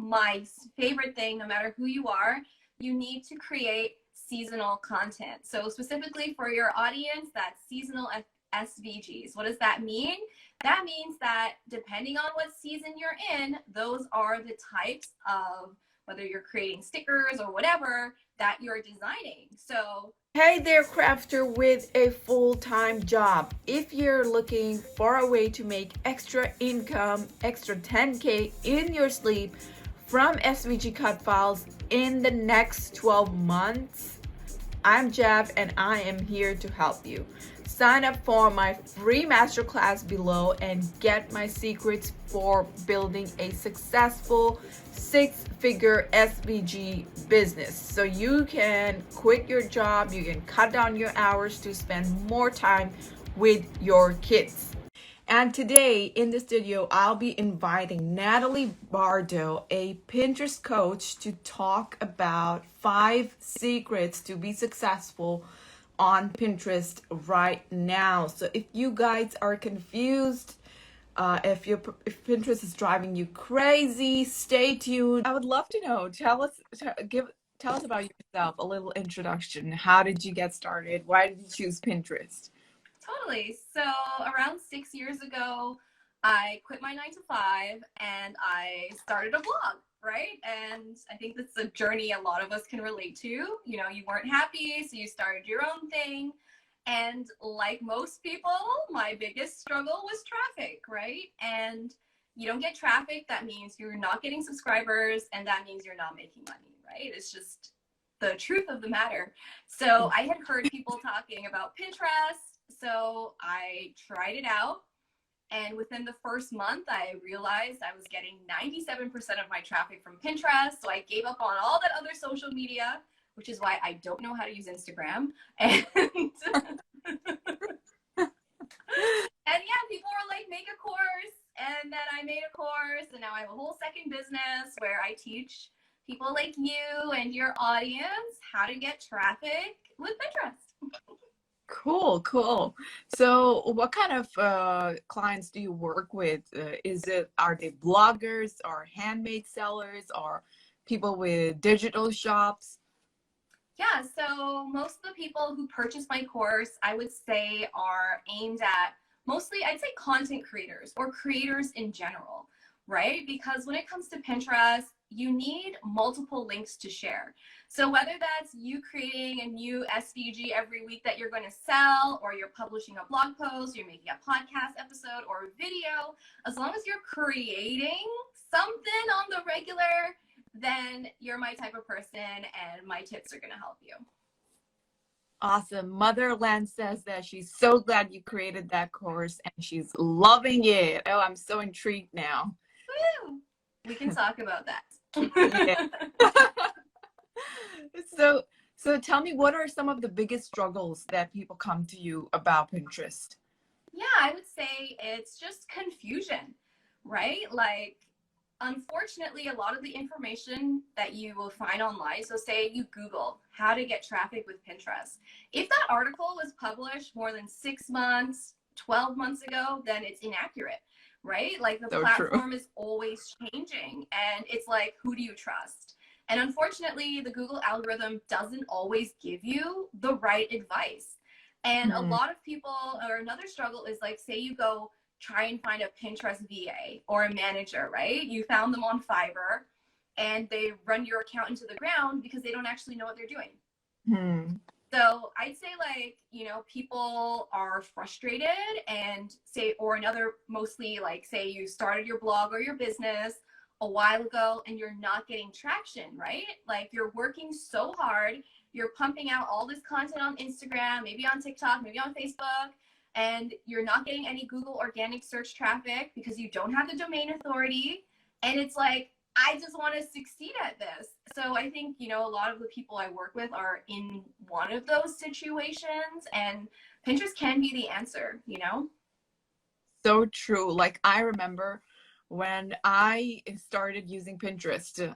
my favorite thing, no matter who you are, you need to create seasonal content. So specifically for your audience, that's seasonal SVGs. What does that mean? That means that depending on what season you're in, those are the types of, whether you're creating stickers or whatever, that you're designing. So Hey there, crafter with a full-time job. If you're looking for a way to make extra income, extra 10K in your sleep from SVG cut files in the next 12 months, I'm Jab and I am here to help you. Sign up for my free masterclass below and get my secrets for building a successful six-figure SVG business. So you can quit your job, you can cut down your hours to spend more time with your kids. And today in the studio, I'll be inviting Nadalie Bardo, a Pinterest coach, to talk about 5 secrets to be successful on Pinterest right now. So if you guys are confused, if Pinterest is driving you crazy, stay tuned. I would love to know. Tell us about yourself, a little introduction. How did you get started? Why did you choose Pinterest? totally. So around 6 years ago, I quit my 9 to 5 and I started a blog, right? And I think that's a journey a lot of us can relate to. You know, you weren't happy, so you started your own thing. And like most people, my biggest struggle was traffic, right? And you don't get traffic, that means you're not getting subscribers, and that means you're not making money, right? It's just the truth of the matter. So I had heard people talking about Pinterest, so I tried it out. And within the first month, I realized I was getting 97% of my traffic from Pinterest. So I gave up on all that other social media, which is why I don't know how to use Instagram. And, and yeah, people were like, make a course. And then I made a course. And now I have a whole second business where I teach people like you and your audience how to get traffic with Pinterest. Cool. So what kind of clients do you work with? Are they bloggers or handmade sellers or people with digital shops? Yeah, so most of the people who purchase my course, I would say, are aimed at mostly, I'd say, content creators or creators in general, right? Because when it comes to Pinterest, you need multiple links to share. So whether that's you creating a new SVG every week that you're going to sell, or you're publishing a blog post, you're making a podcast episode or a video, as long as you're creating something on the regular, then you're my type of person and my tips are going to help you. Awesome. Motherland says that she's so glad you created that course and she's loving it. Oh, I'm so intrigued now. Woo! We can talk about that. Yeah. So tell me, what are some of the biggest struggles that people come to you about Pinterest? Yeah, I would say it's just confusion, right? Like, unfortunately, a lot of the information that you will find online, so say you Google how to get traffic with Pinterest. If that article was published more than 6 months, 12 months ago, then it's inaccurate, right? Like the platform is always changing, and it's like, who do you trust? And unfortunately, the Google algorithm doesn't always give you the right advice. And a lot of people, or another struggle is like, say you go try and find a Pinterest VA or a manager, right? You found them on Fiverr and they run your account into the ground because they don't actually know what they're doing. So I'd say, like, you know, people are frustrated and say, or another, mostly like, say you started your blog or your business a while ago and you're not getting traction, right? Like, you're working so hard, you're pumping out all this content on Instagram, maybe on TikTok, maybe on Facebook, and you're not getting any Google organic search traffic because you don't have the domain authority. And it's like, I just want to succeed at this. So I think, you know, a lot of the people I work with are in one of those situations, and Pinterest can be the answer, you know? So true. Like, I remember when I started using Pinterest,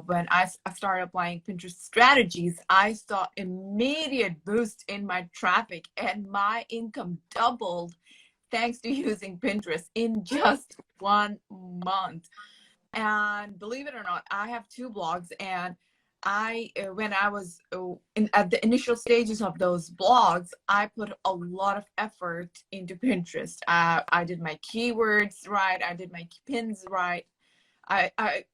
when I started applying Pinterest strategies, I saw immediate boost in my traffic and my income doubled thanks to using Pinterest in just 1 month. And believe it or not, I have two blogs, and when I was at the initial stages of those blogs, I put a lot of effort into Pinterest. I did my keywords right. I did my pins right. I, I,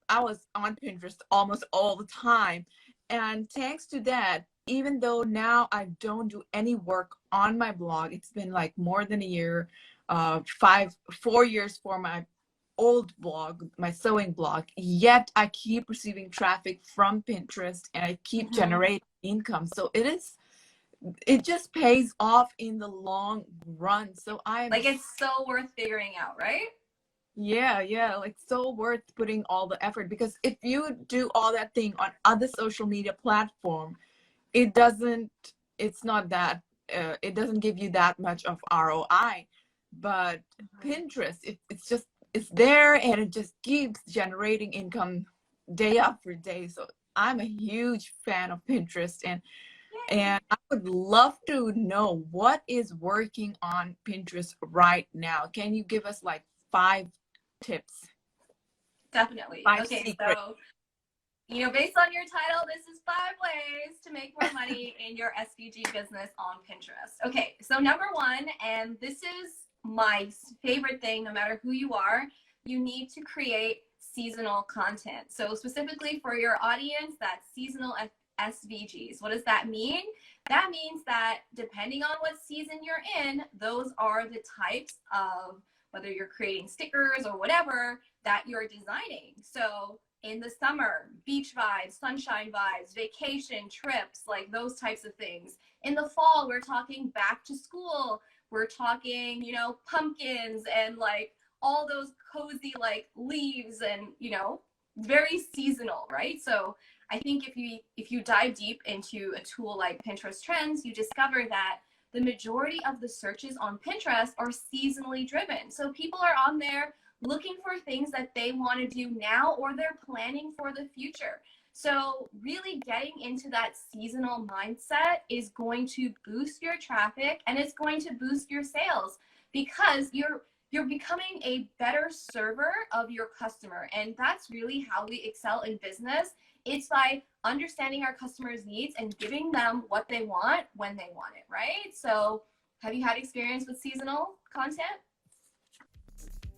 I was on Pinterest almost all the time. And thanks to that, even though now I don't do any work on my blog, it's been like more than a year, 4 years for my old blog, my sewing blog, yet I keep receiving traffic from Pinterest and I keep generating income. So it just pays off in the long run. So Like, it's so worth figuring out, right? yeah, like so worth putting all the effort, because if you do all that thing on other social media platform, it doesn't it's not that it doesn't give you that much of ROI. But Pinterest, it's there, and it just keeps generating income day after day. So I'm a huge fan of Pinterest, and I would love to know what is working on Pinterest right now. Can you give us like 5 tips? Definitely. 5 Okay, secrets. so based on your title, this is 5 ways to make more money in your SVG business on Pinterest. Okay, so number 1, and this is my favorite thing, no matter who you are, you need to create seasonal content. So specifically for your audience, that's seasonal SVGs. What does that mean? That means that depending on what season you're in, those are the types of, whether you're creating stickers or whatever, that you're designing. So in the summer, beach vibes, sunshine vibes, vacation, trips, like those types of things. In the fall, we're talking back to school. We're talking, pumpkins and like all those cozy like leaves and, very seasonal, right? So I think if you dive deep into a tool like Pinterest Trends, you discover that the majority of the searches on Pinterest are seasonally driven. So people are on there looking for things that they want to do now, or they're planning for the future. So really getting into that seasonal mindset is going to boost your traffic, and it's going to boost your sales, because you're becoming a better server of your customer. And that's really how we excel in business. It's by understanding our customers' needs and giving them what they want when they want it, right? So have you had experience with seasonal content?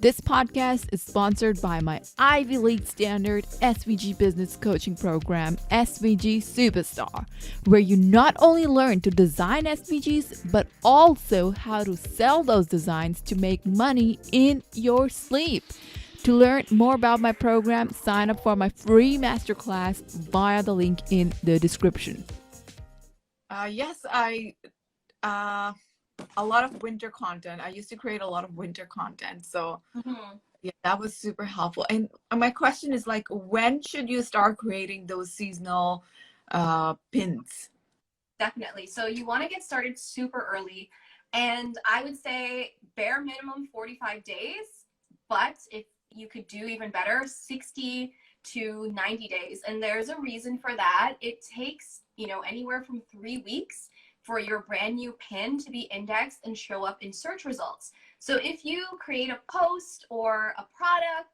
This podcast is sponsored by my Ivy League standard SVG business coaching program, SVG Superstar, where you not only learn to design SVGs, but also how to sell those designs to make money in your sleep. To learn more about my program, sign up for my free masterclass via the link in the description. Yes, a lot of winter content. I used to create a lot of winter content. So yeah, that was super helpful. And my question is, like, when should you start creating those seasonal pins? Definitely. So you want to get started super early. And I would say bare minimum 45 days, but if you could do even better, 60 to 90 days. And there's a reason for that. It takes, anywhere from 3 weeks for your brand new pin to be indexed and show up in search results. So if you create a post or a product,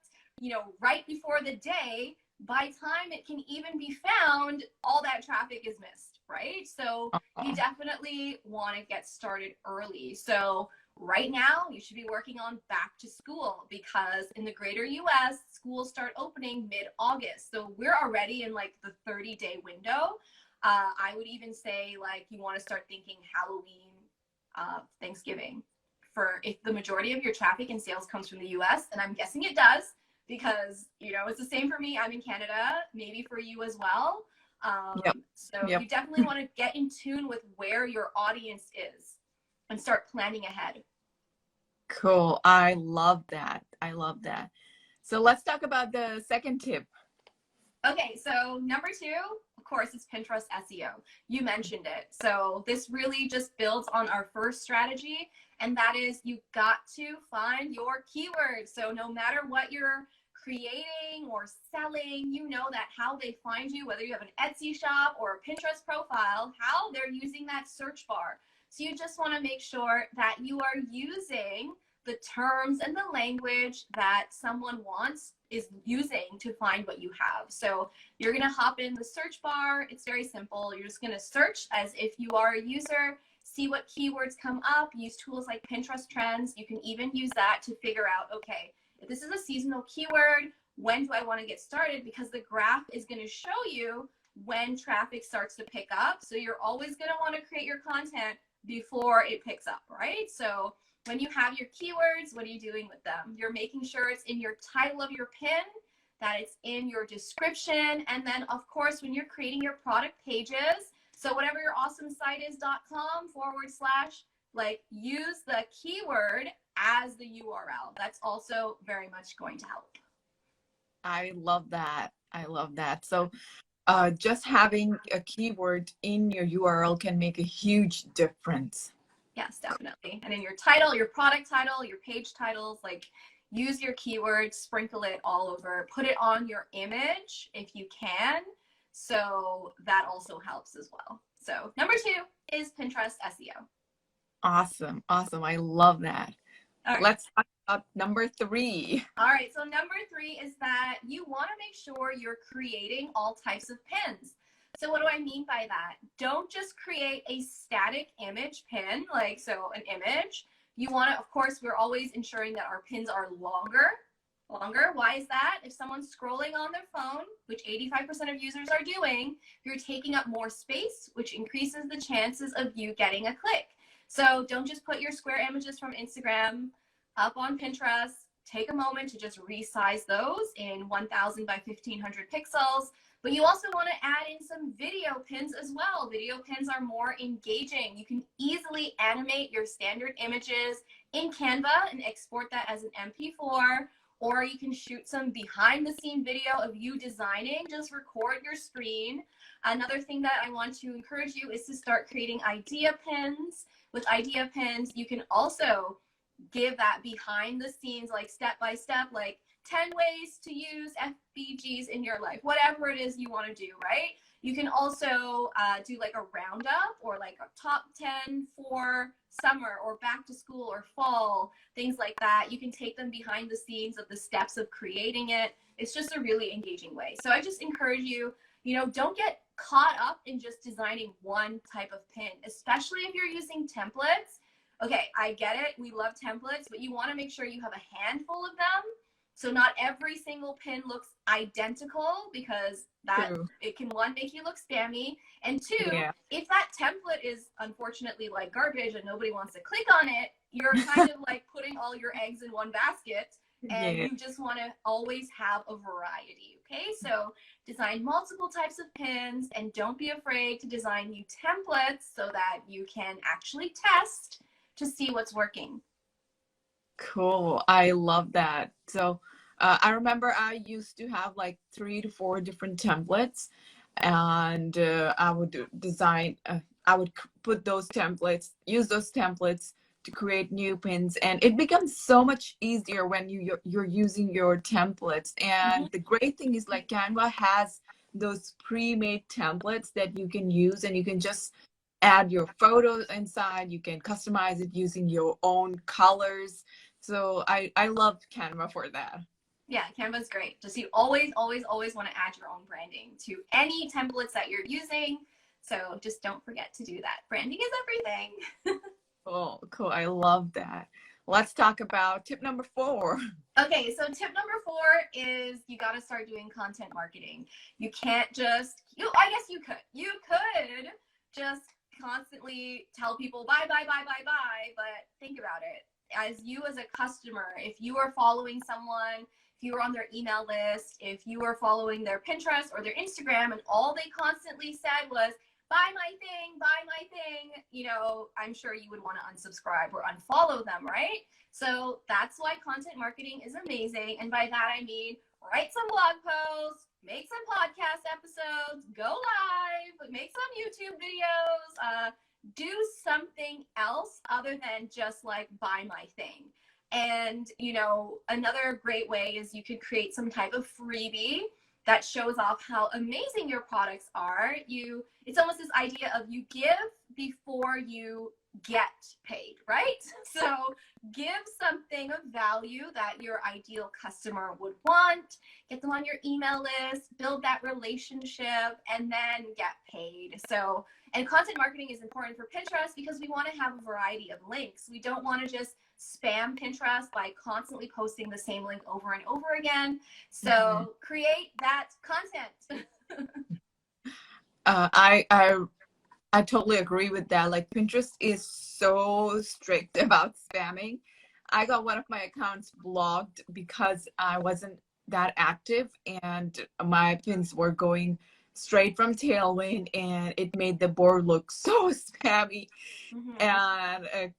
right before the day, by time it can even be found, all that traffic is missed, right? So you definitely want to get started early. So right now, you should be working on back to school, because in the greater US, schools start opening mid-August. So we're already in like the 30-day window. I would even say, like, you want to start thinking Halloween, Thanksgiving, for if the majority of your traffic and sales comes from the US, and I'm guessing it does, because, it's the same for me. I'm in Canada, maybe for you as well. So you definitely want to get in tune with where your audience is and start planning ahead. Cool. I love that. So let's talk about the second tip. Okay, so number 2, of course, is Pinterest SEO. You mentioned it. So this really just builds on our first strategy, and that is you got to find your keywords. So no matter what you're creating or selling, that how they find you, whether you have an Etsy shop or a Pinterest profile, how they're using that search bar. So you just want to make sure that you are using the terms and the language that someone wants is using to find what you have. So you're going to hop in the search bar. It's very simple. You're just going to search as if you are a user, see what keywords come up, use tools like Pinterest Trends. You can even use that to figure out, okay, if this is a seasonal keyword, when do I want to get started? Because the graph is going to show you when traffic starts to pick up. So you're always going to want to create your content before it picks up, right? So when you have your keywords, what are you doing with them? You're making sure it's in your title of your pin, that it's in your description, and then of course when you're creating your product pages, so whatever your awesome site is.com / like use the keyword as the URL. That's also very much going to help. I love that. I love that. So just having a keyword in your URL can make a huge difference. Yes, definitely. And in your title, your product title, your page titles, like use your keywords, sprinkle it all over, put it on your image if you can. So that also helps as well. So number 2 is Pinterest SEO. Awesome. Awesome. I love that. All right. Let's talk about number 3. All right. So number 3 is that you want to make sure you're creating all types of pins. So what do I mean by that? Don't just create a static image pin, like so an image. You want to, of course, we're always ensuring that our pins are longer. Why is that? If someone's scrolling on their phone, which 85% of users are doing, you're taking up more space, which increases the chances of you getting a click. So don't just put your square images from Instagram up on Pinterest. Take a moment to just resize those in 1000 by 1500 pixels. But you also want to add in some video pins as well. Video pins are more engaging. You can easily animate your standard images in Canva and export that as an MP4, or you can shoot some behind the scene video of you designing. Just record your screen. Another thing that I want to encourage you is to start creating idea pins. With idea pins, you can also give that behind the scenes, like step by step, like 10 ways to use SVGs in your life, whatever it is you want to do, right? You can also do like a roundup or like a top 10 for summer or back to school or fall, things like that. You can take them behind the scenes of the steps of creating it. It's just a really engaging way. So I just encourage you, don't get caught up in just designing one type of pin, especially if you're using templates. Okay, I get it. We love templates, but you want to make sure you have a handful of them. So not every single pin looks identical, because it can, 1, make you look spammy, and 2, if that template is unfortunately like garbage and nobody wants to click on it, you're kind of like putting all your eggs in one basket, and you just want to always have a variety. Okay, so design multiple types of pins, and don't be afraid to design new templates so that you can actually test to see what's working. Cool. I love that. So I remember I used to have like 3 to 4 different templates, and I would design, I would put those templates, use those templates to create new pins, and it becomes so much easier when you're using your templates. And the great thing is, like, Canva has those pre-made templates that you can use, and you can just add your photos inside. You can customize it using your own colors. So I love Canva for that. Yeah, Canva's great. Just you always want to add your own branding to any templates that you're using. So just don't forget to do that. Branding is everything. Cool. I love that. Let's talk about tip number 4. Okay, so tip number 4 is you got to start doing content marketing. You can't just, I guess you could just constantly tell people buy, but think about it. As a customer, if you are following someone, if you are on their email list, if you are following their Pinterest or their Instagram, and all they constantly said was, buy my thing, I'm sure you would want to unsubscribe or unfollow them, right? So that's why content marketing is amazing. And by that, I mean, write some blog posts, make some podcast episodes, go live, make some YouTube videos, do something else other than just like buy my thing. And, another great way is you could create some type of freebie that shows off how amazing your products are. It's almost this idea of you give before you get paid, right? So give something of value that your ideal customer would want, get them on your email list, build that relationship, and then get paid. So, and content marketing is important for Pinterest because we want to have a variety of links. We don't want to just spam Pinterest by constantly posting the same link over and over again. So create that content. I totally agree with that. Like Pinterest is so strict about spamming. I got one of my accounts blocked because I wasn't that active and my pins were going straight from Tailwind and it made the board look so spammy. And a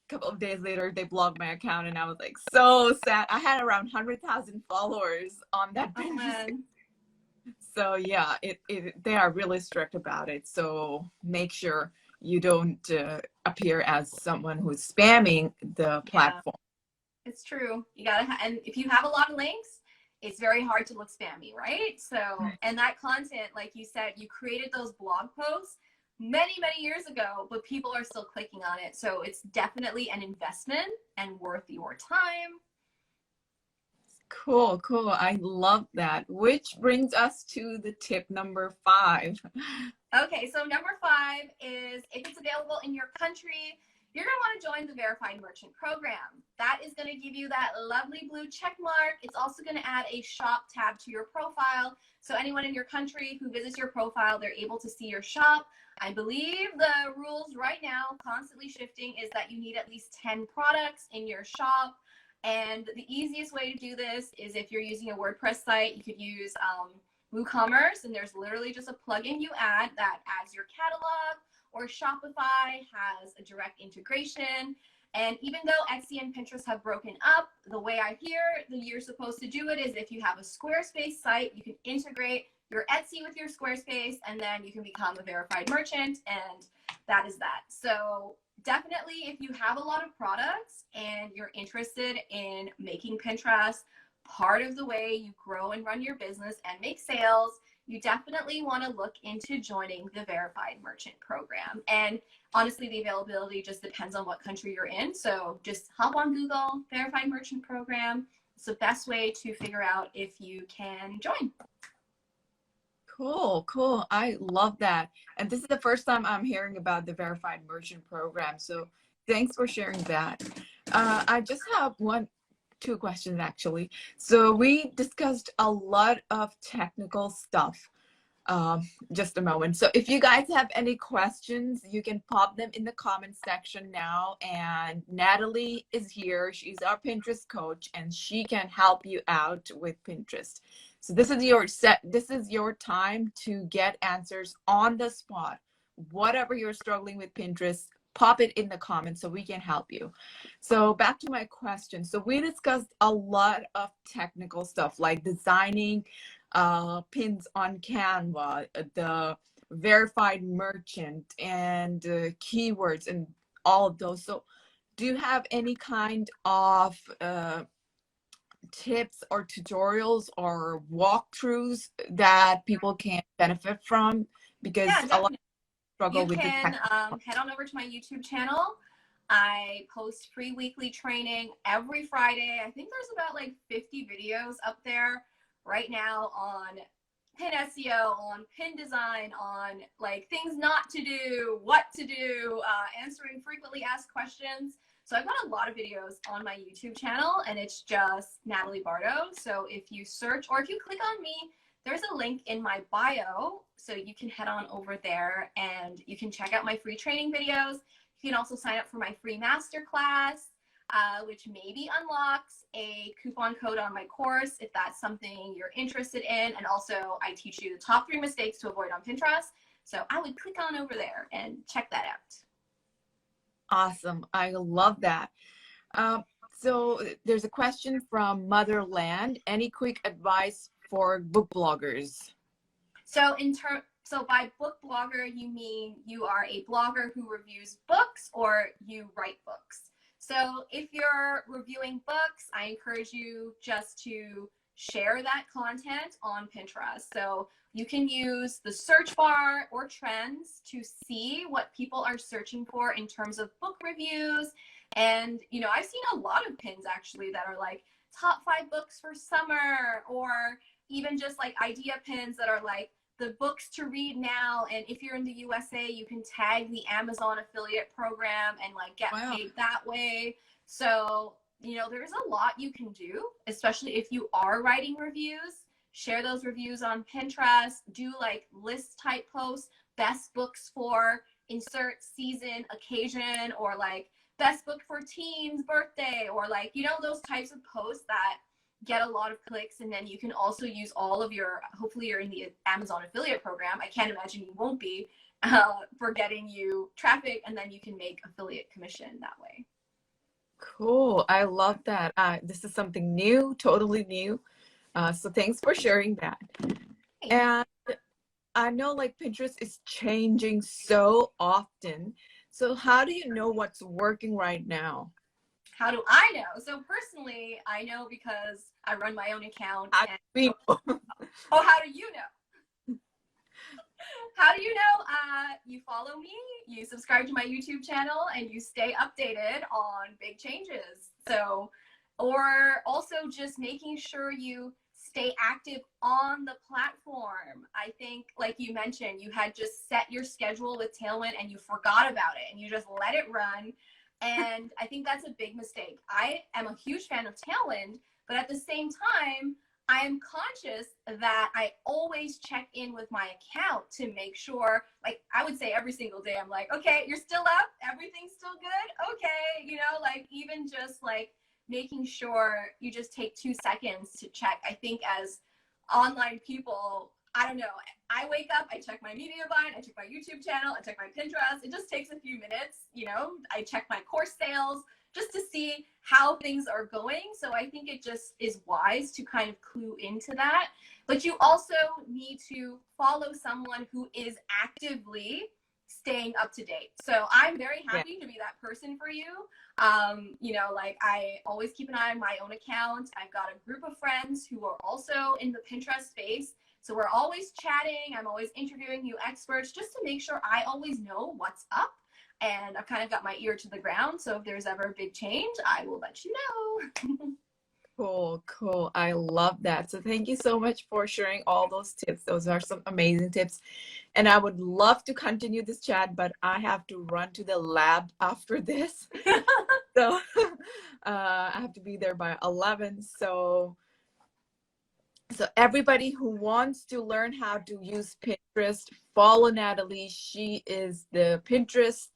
couple of days later, they blocked my account and I was like so sad. I had around 100,000 followers on that Pinterest. So yeah, they are really strict about it. So make sure you don't appear as someone who's spamming the platform. Yeah, it's true. You gotta, and if you have a lot of links, it's very hard to look spammy, right? So, and that content, like you said, you created those blog posts many, many years ago, but people are still clicking on it. So it's definitely an investment and worth your time. Cool. I love that. Which brings us to the tip number 5. Okay, so number 5 is if it's available in your country, you're going to want to join the Verified Merchant Program. That is going to give you that lovely blue check mark. It's also going to add a shop tab to your profile. So anyone in your country who visits your profile, they're able to see your shop. I believe the rules right now, constantly shifting, is that you need at least 10 products in your shop. And the easiest way to do this is if you're using a WordPress site, you could use WooCommerce, and there's literally just a plugin you add that adds your catalog, or Shopify has a direct integration. And even though Etsy and Pinterest have broken up, the way I hear that you're supposed to do it is if you have a Squarespace site, you can integrate your Etsy with your Squarespace, and then you can become a verified merchant, and that is that. So definitely, if you have a lot of products and you're interested in making Pinterest part of the way you grow and run your business and make sales, you definitely want to look into joining the Verified Merchant Program. And honestly, the availability just depends on what country you're in. So just hop on Google, Verified Merchant Program. It's the best way to figure out if you can join. Cool. I love that. And this is the first time I'm hearing about the Verified Merchant Program. So thanks for sharing that. I just have 2 questions actually. So we discussed a lot of technical stuff. Just a moment. So if you guys have any questions, you can pop them in the comment section now. And Nadalie is here. She's our Pinterest coach and she can help you out with Pinterest. So this is your time to get answers on the spot. Whatever you're struggling with Pinterest, pop it in the comments so we can help you. So back to my question. So we discussed a lot of technical stuff like designing pins on Canva, the verified merchant, and keywords and all of those. So do you have any kind of tips or tutorials or walkthroughs that people can benefit from? Because a lot of struggle with the technical. Head on over to my YouTube channel. I post free weekly training every Friday. I think there's about like 50 videos up there right now on pin SEO, on pin design, on like things not to do, what to do, answering frequently asked questions. So I've got a lot of videos on my YouTube channel, and it's just Nadalie Bardo. So if you search, or if you click on me, there's a link in my bio, so you can head on over there and you can check out my free training videos. You can also sign up for my free masterclass, which maybe unlocks a coupon code on my course if that's something you're interested in. And also I teach you the top 3 mistakes to avoid on Pinterest. So I would click on over there and check that out. Awesome. I love that. So there's a question from Motherland. Any quick advice for book bloggers? So by book blogger, you mean you are a blogger who reviews books, or you write books? So if you're reviewing books, I encourage you just to share that content on Pinterest. So you can use the search bar or trends to see what people are searching for in terms of book reviews. And, you know, I've seen a lot of pins actually that are like top 5 books for summer, or even just like idea pins that are like the books to read now. And if you're in the USA, you can tag the Amazon affiliate program and like get paid that way. So, you know, there's a lot you can do, especially if you are writing reviews. Share those reviews on Pinterest, do like list type posts, best books for insert season, occasion, or like best book for teens birthday, or like, you know, those types of posts that get a lot of clicks. And then you can also use all of your, hopefully you're in the Amazon affiliate program. I can't imagine you won't be, for getting you traffic, and then you can make affiliate commission that way. Cool. I love that. This is something new, totally new. So thanks for sharing that. And I know like Pinterest is changing so often. So how do you know what's working right now? How do I know? So personally, I know because I run my own account. How do you know? How do you know? How do you know? You follow me, you subscribe to my YouTube channel, and you stay updated on big changes. So, or also just making sure you stay active on the platform. I think, like you mentioned, you had just set your schedule with Tailwind and you forgot about it and you just let it run. And I think that's a big mistake. I am a huge fan of Tailwind, but at the same time, I am conscious that I always check in with my account to make sure, like I would say every single day, I'm like, okay, you're still up? Everything's still good? Okay. You know, like even just like making sure you just take 2 seconds to check. I think as online people, I don't know, I wake up, I check my media bind, I check my YouTube channel, I check my Pinterest. It just takes a few minutes, you know, I check my course sales just to see how things are going. So I think it just is wise to kind of clue into that. But you also need to follow someone who is actively staying up to date. So I'm very happy to be that person for you. You know, like I always keep an eye on my own account. I've got a group of friends who are also in the Pinterest space. So we're always chatting. I'm always interviewing new experts just to make sure I always know what's up. And I've kind of got my ear to the ground. So if there's ever a big change, I will let you know. Cool. I love that. So thank you so much for sharing all those tips. Those are some amazing tips. And I would love to continue this chat, but I have to run to the lab after this. So I have to be there by 11. So everybody who wants to learn how to use Pinterest, follow Nadalie. She is the Pinterest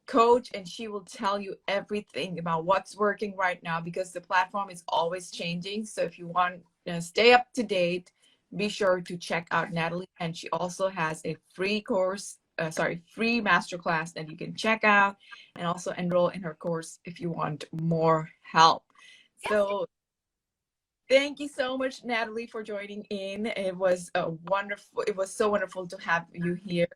coach, and she will tell you everything about what's working right now because the platform is always changing. So if you want to stay up to date, be sure to check out Nadalie. And she also has a free course, free masterclass that you can check out, and also enroll in her course if you want more help. Yes. So thank you so much, Nadalie, for joining in. It was so wonderful to have you here,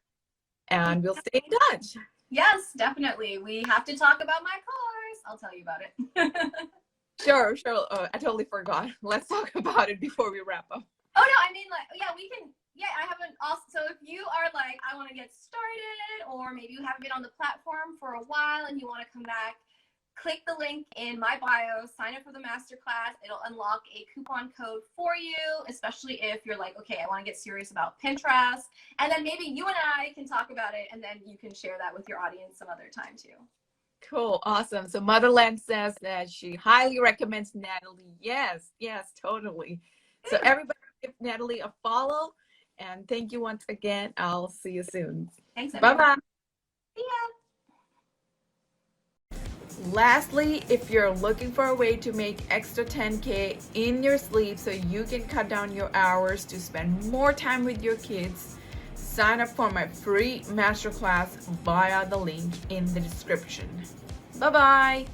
and we'll stay in touch. Yes, definitely. We have to talk about my course. I'll tell you about it. Sure. I totally forgot. Let's talk about it before we wrap up. Oh, no, I mean, like, yeah, we can. Yeah, I haven't also. So if you are like, I want to get started, or maybe you haven't been on the platform for a while and you want to come back, click the link in my bio, sign up for the masterclass. It'll unlock a coupon code for you, especially if you're like, okay, I want to get serious about Pinterest. And then maybe you and I can talk about it, and then you can share that with your audience some other time too. Cool. Awesome. So Motherland says that she highly recommends Nadalie. Yes, totally. So everybody give Nadalie a follow, and thank you once again. I'll see you soon. Thanks. Bye-bye. See ya. Lastly, if you're looking for a way to make extra 10K in your sleep so you can cut down your hours to spend more time with your kids, sign up for my free masterclass via the link in the description. Bye-bye.